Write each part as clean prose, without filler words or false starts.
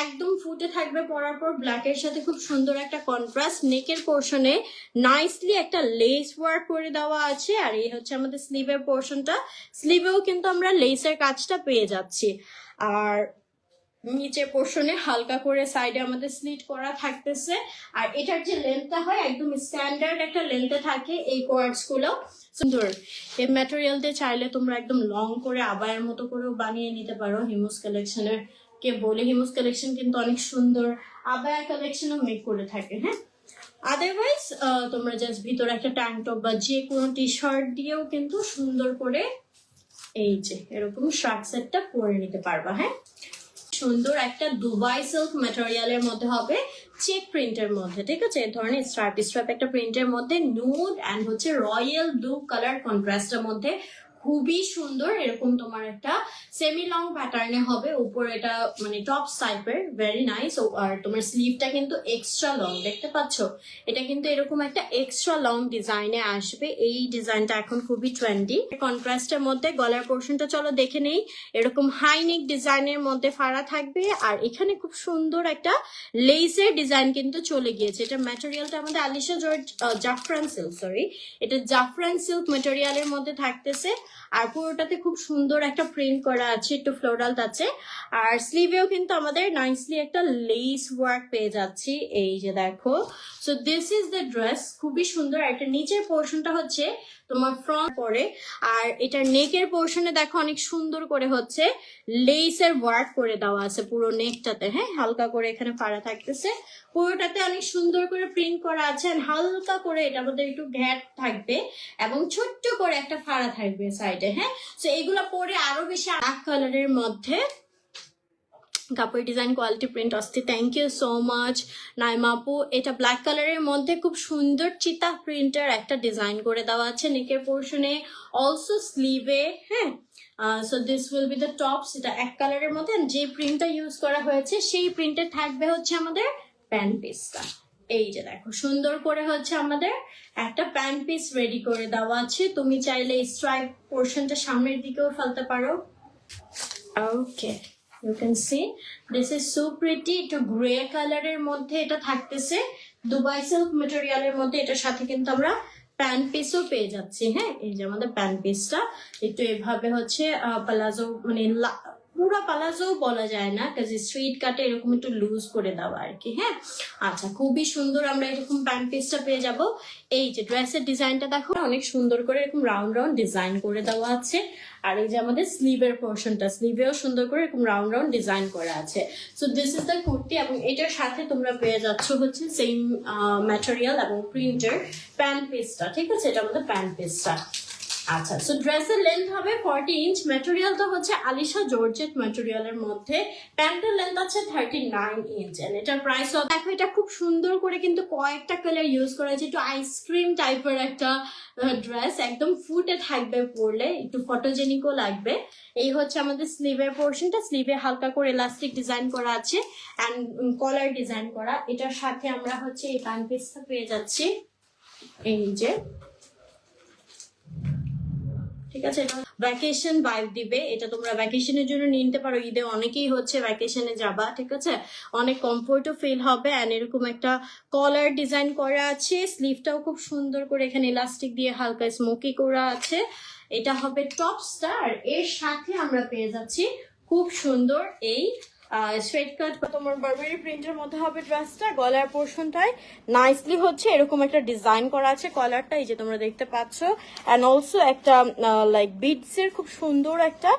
একদম ফুটে থাকবে পরার পর, ব্ল্যাকের সাথে খুব সুন্দর একটা কন্ট্রাস্ট। নেকের পোর্শনে নাইসলি একটা লেস ওয়ার্ক করে দেওয়া আছে, আর এই হচ্ছে আমাদের স্লিভের পোর্শনটা। স্লিভেও কিন্তু আমরা লেসের কাজটা পেয়ে যাচ্ছি। আর নিচে পোর্শনে হালকা করে সাইডে আমাদের স্লিট করা থাকতেছে। আর এটার যে লেন্থটা হয় একদম স্ট্যান্ডার্ড একটা লেন্থে থাকে এই কোয়ার্টস গুলো। সুন্দর এই ম্যাটেরিয়াল দিয়ে চাইলে তোমরা একদম লং করে আবায়ের মতো করেও বানিয়ে নিতে পারো। হিমুস কালেকশনের কে বলে, হিমুস কালেকশন কিন্তু অনেক সুন্দর আবায়া কালেকশনও মেক করে থাকে। হ্যাঁ, আদারওয়াইজ তোমরা জাস্ট ভিতরে একটা ট্যাঙ্ক টপ বা যে কোনো টি শার্ট দিয়েও কিন্তু সুন্দর করে এই যে এরকম শার্ট সেটটা পরে নিতে পারবা। হ্যাঁ, সুন্দর একটা দুবাই সিল্ক ম্যাটেরিয়ালের মধ্যে হবে, চেক প্রিন্টের মধ্যে। ঠিক আছে, এই ধরনের স্ট্রাইপ স্ট্রাইপ একটা প্রিন্টের মধ্যে নুড অ্যান্ড হচ্ছে রয়্যাল ব্লু কালার কন্ট্রাস্টের মধ্যে খুবই সুন্দর। এরকম তোমার একটা সেমি লং প্যাটার্নে হবে, উপর এটা মানে টপ টাইপের, ভেরি নাইস। আর তোমার স্লিভটা কিন্তু এক্সট্রা লং, দেখতে পাচ্ছ? এটা কিন্তু এরকম একটা এক্সট্রা লং ডিজাইনে আসবে। এই ডিজাইনটা এখন খুবই ট্রেন্ডি। কন্ট্রাস্টের মধ্যে গলার পোর্শনটা চলো দেখে নেই। এরকম হাই নেক ডিজাইনের মধ্যে ফাড়া থাকবে, আর এখানে খুব সুন্দর একটা লেসের ডিজাইন কিন্তু চলে গিয়েছে। এটা ম্যাটেরিয়ালটা আমাদের আলিশা জর্জ জাফরান সিল্ক, সরি, এটা জাফরান সিল্ক ম্যাটেরিয়ালের মধ্যে থাকতেছে। আর পুরোটাতে খুব সুন্দর একটা প্রিন্ট করা আছে, একটু ফ্লোরাল আছে। আর স্লিভেও কিন্তু আমাদের নাইসলি একটা লেস ওয়ার্ক পেয়ে যাচ্ছি, এই যে দেখো। So this is the dress, খুবই সুন্দর। একটা নিচের পোর্শনটা হচ্ছে তোমার ফ্রন্ট পরে, আর এটার নেকের পোর্শনে দেখো অনেক সুন্দর করে হচ্ছে লেসের ওয়ার্ক করে দেওয়া আছে পুরো নেকটাতে। হ্যাঁ, হালকা করে এখানে ফাড়া থাকতেছে, পুরোটাতে অনেক সুন্দর করে প্রিন্ট করা আছে। হালকা করে এটা আমাদের একটু ঘ্যাট থাকবে এবং ছোট্ট করে একটা ফাড়া থাকবে সাইডে। হ্যাঁ, তো এগুলো পরে আরো বেশি ব্ল্যাক কালারের মধ্যে কাপড় ডিজাইন কোয়ালিটি প্রিন্ট আসছে। Thank you so much Naima আপু। এটা ব্ল্যাক কালারের মধ্যে খুব সুন্দর চিতা প্রিন্টের একটা ডিজাইন করে দেওয়া আছে নেকের পোর্শনে, অলসো স্লিভে। হ্যাঁ, so this will be the tops. এটা এক কালারের মধ্যে, যে প্রিন্টটা ইউজ করা হয়েছে সেই প্রিন্টে থাকবে হচ্ছে আমাদের প্যান্ট পিসটা। এই যে দেখো সুন্দর করে হচ্ছে আমাদের একটা প্যান্ট পিস রেডি করে দেওয়া আছে। তুমি চাইলে স্ট্রাইপ পোর্শনটা সামনের দিকেও ফেলতে পারো। ওকে, you can see this is so pretty. একটু গ্রে কালারের মধ্যে এটা থাকতেছে, দুবাই সিল্ক ম্যাটেরিয়ালের মধ্যে। এটার সাথে কিন্তু আমরা প্যান্ট পিসও পেয়ে যাচ্ছি। হ্যাঁ, এই যে আমাদের প্যান্ট পিসটা একটু এভাবে হচ্ছে পালাজো, মানে পুরো পালাজো বলা যায় না, কাজে স্ট্রিট কাটে এরকম একটু লুজ করে দেওয়া আর কি। হ্যাঁ, আচ্ছা, খুবই সুন্দর আমরা এরকম প্যান্ট পিসটা পেয়ে যাব। এই যে ড্রেসের ডিজাইনটা দেখো, অনেক সুন্দর করে এরকম রাউন্ড রাউন্ড ডিজাইন করে দেওয়া আছে। আর এই যে আমাদের স্লিভের পোর্শনটা, স্লিভেও সুন্দর করে এরকম রাউন্ড রাউন্ড ডিজাইন করা আছে। So this is the kurti, এবং এটার সাথে তোমরা পেয়ে যাচ্ছ হচ্ছে সেম ম্যাটেরিয়াল এবং প্রিন্টের প্যান্ট পিসটা। ঠিক আছে, এটা আমাদের প্যান্ট পিসটা। আচ্ছা, সো ড্রেসের লেন্থ হবে 40 ইঞ্চ। ম্যাটেরিয়ালটা হচ্ছে আলিশা জর্জেট ম্যাটেরিয়ালের মধ্যে। প্যান্টের লেন্থ আছে 39 ইঞ্চ। এন্ড এটার প্রাইস হবে, দেখো এটা খুব সুন্দর করে কিন্তু কয়েকটা কালার ইউজ করা আছে, একটু আইসক্রিম টাইপের একটা ড্রেস, একদম ফুটে থাকবে পরলে, একটু ফটোজেনিকও লাগবে। এই হচ্ছে আমাদের স্লিভের পোর্শনটা, স্লিভে হালকা করে ইলাস্টিক ডিজাইন করা আছে অ্যান্ড কলার ডিজাইন করা। এটার সাথে আমরা হচ্ছে এই প্যান্ট পিসটা পেয়ে যাচ্ছি, এই যে। ঠিক আছে, এটা ভ্যাকেশন ভাইব দিবে। এটা তোমরা ভ্যাকেশনের জন্য নিতে পারো, ঈদে অনেকেই হচ্ছে ভ্যাকেশনে যাবা। ঠিক আছে, অনেক কমফোর্টও ফিল হবে। অ্যান্ড এরকম একটা কলার ডিজাইন করা আছে, স্লিভটাও খুব সুন্দর করে এখানে ইলাস্টিক দিয়ে হালকা স্মোকি করা আছে। এটা হবে টপসটা, আর এর সাথে আমরা পেয়ে যাচ্ছি খুব সুন্দর এই স্ট্রেট কাট তোমার বারবেরি প্রিন্টের মধ্যে হবে ড্রেসটা। গলার পোর্শনটায় নাইসলি হচ্ছে এরকম একটা ডিজাইন করা আছে, কলারটা এই যে তোমরা দেখতে পাচ্ছ। অ্যান্ড অলসো একটা লাইক বিডস এর খুব সুন্দর একটা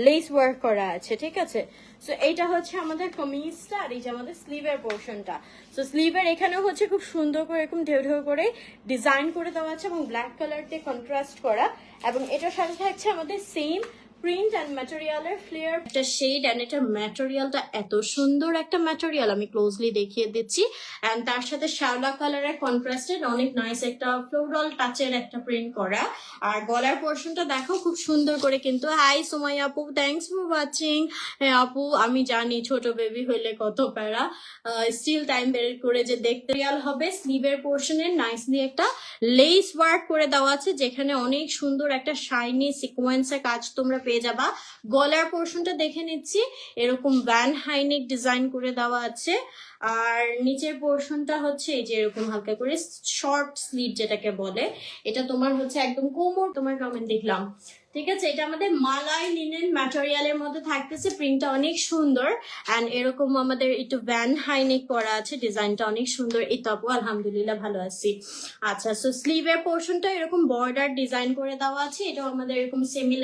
লেস ওয়ার্ক করা আছে। ঠিক আছে, সো এইটা হচ্ছে আমাদের কামিজটা, আর এই যে আমাদের স্লিভের পোর্শনটা। সো স্লিভের এখানেও হচ্ছে খুব সুন্দর করে এরকম ঢেউ ঢেউ করে ডিজাইন করে দেওয়া আছে এবং ব্ল্যাক কালার দিয়ে কন্ট্রাস্ট করা। এবং এটার সাথে থাকছে আমাদের সেম প্রিন্ট অ্যান্ড ম্যাটেরিয়ালের ফ্লেয়ার একটা শেড। অ্যান্ড এটার ম্যাটেরিয়ালটা এত সুন্দর একটা ম্যাটেরিয়াল, আমি ক্লোজলি দেখিয়ে দিচ্ছি। অ্যান্ড তার সাথে শ্যাওলা কালারের কন্ট্রাস্টেড অনেক নাইস একটা ফ্লোরাল টাচের একটা প্রিন্ট করা। আর গলার পোর্শনটা দেখো খুব সুন্দর করে কিন্তু। হাই সুমাইয়া আপু, থ্যাংকস ফর ওয়াচিং। হ্যাঁ আপু, আমি জানি ছোট বেবি হইলে কত প্যারা, স্টিল টাইম বের করে যে দেখতে রিয়াল হবে। স্লিভের পোর্শনে নাইসলি একটা লেস ওয়ার্ক করে দেওয়া আছে, যেখানে অনেক সুন্দর একটা শাইনি সিকোয়েন্সের কাজ তোমরা পেয়ে যাবা। গলার পোর্শনটা দেখে নিচ্ছি, এরকম ভ্যান হাইনেক ডিজাইন করে দেওয়া আছে। আর নিচের পোর্শনটা হচ্ছে এই যে এরকম হালকা করে শর্ট স্লিভ যেটাকে বলে, এটা তোমার হচ্ছে একদম কোমর, তোমার কমেন্ট দেখলাম, ঠিক আছে। এটা আমাদের মালাই লিনেন ম্যাটেরিয়ালের মধ্যে থাকতেছে, প্রিন্টটা অনেক সুন্দর অ্যান্ড এরকম আমাদের একটু ভ্যান হাইনেক করা আছে, ডিজাইনটা অনেক সুন্দর। এই তো আপু আলহামদুলিল্লাহ ভালো আছি। আচ্ছা, সো স্লিভের পোর্শনটা এরকম বর্ডার ডিজাইন করে দেওয়া আছে, এটাও আমাদের এরকম সেমি